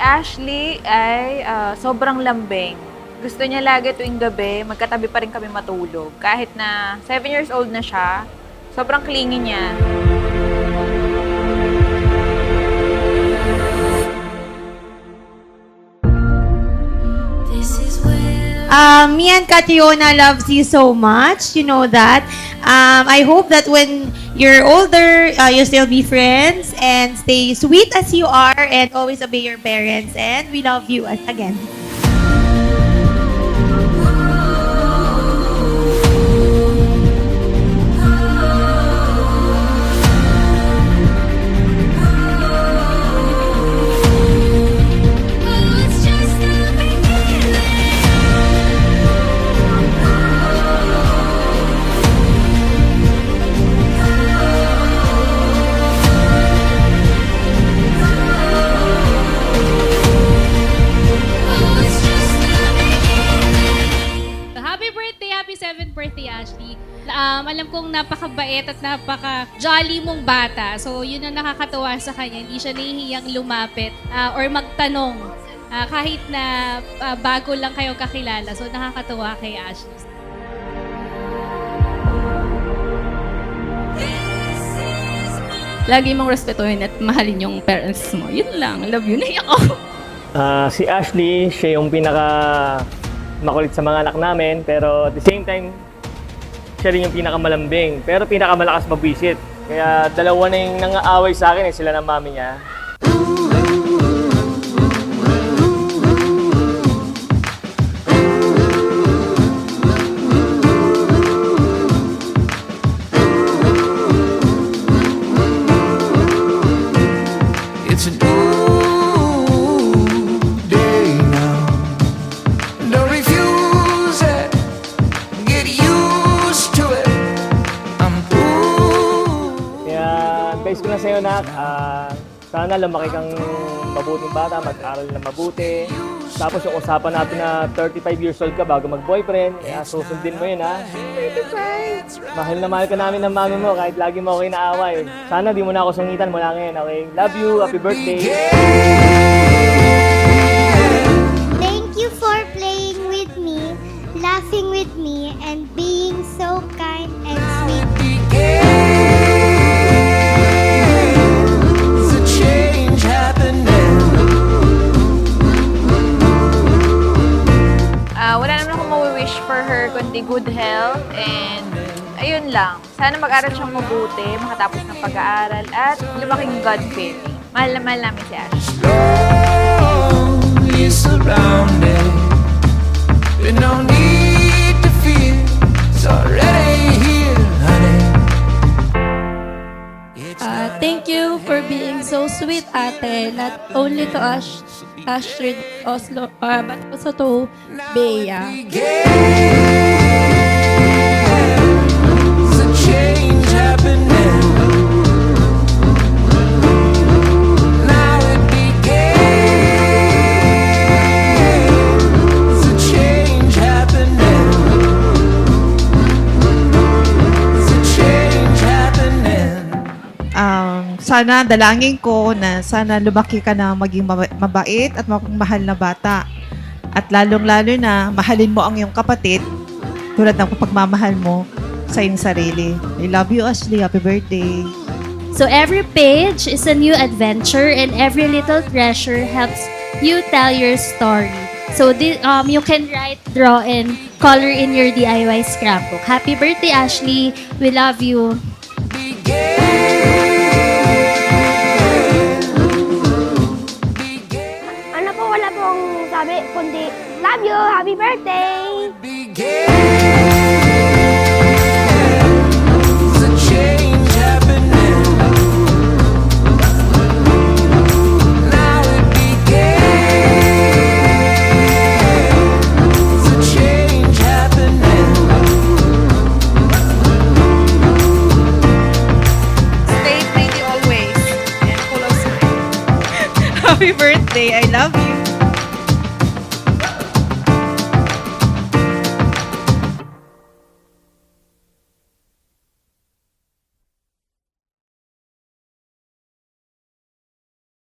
Ashley ay sobrang lambing. Gusto niya lagi tuwing gabi, magkatabi pa rin kami matulog. Kahit na 7 years old na siya, sobrang clingy niya. Me and Catriona loves you so much. You know that. I hope that when you're older, you still be friends and stay sweet as you are and always obey your parents. And we love you again. Happy 7th birthday, Ashley. Alam kong napakabait at napaka-jolly mong bata. So, yun ang nakakatuwa sa kanya. Hindi siya nahihiyang lumapit or magtanong kahit na bago lang kayo kakilala. So, nakakatuwa kay Ashley. Lagi mong respetuhin at mahalin yung parents mo. Yun lang. Love you. Naiyak ako. Si Ashley, siya yung pinaka makulit sa mga anak namin, pero at the same time, siya rin yung pinakamalambing, pero pinakamalakas mabwisit. Kaya dalawa na yung nangaaway sa akin, sila ng mami niya. It's a new day now. Don't refuse it. Get used to it. I'm Kaya advice ko na sa'yo, nak, sana lumaki kang mabuting bata, mag-aral na mabuti. Tapos yung usapan natin na 35 years old ka bago mag-boyfriend, kaya susundin mo yun, ha? 35! Mahal na mahal ka namin ng mami mo kahit lagi mo ako inaaway. Sana di mo na ako sungitan mula ngayon, okay? Love you, happy birthday! Thank you for playing with me, laughing with me, and being so kind and sweet. There's a change happening. Wala naman akong mawi-wish for her kundi good health and ayun lang. Sana mag-aral siyang mabuti, makatapos ng pag-aaral at lumaking God-fearing. Mahal na mahal namin si Ashley. Slowly surrounded. There's no need to fear. It's already here, honey. Thank you for being so sweet, ate. Not only to Astrid Oslo, but also to Bea. There's a change happening. Now it began. There's a change happening. There's a change happening. Sana dalangin ko na sana lumaki ka na maging mabait at mahal na bata. At lalong-lalo na mahalin mo ang iyong kapatid tulad ng pagmamahal mo sa iyong sarili. I love you, Ashley. Happy birthday. So every page is a new adventure and every little treasure helps you tell your story. So you can write, draw, and color in your DIY scrapbook. Happy birthday, Ashley. We love you. Ano po, wala pong sabi, kundi love you, happy birthday! Began.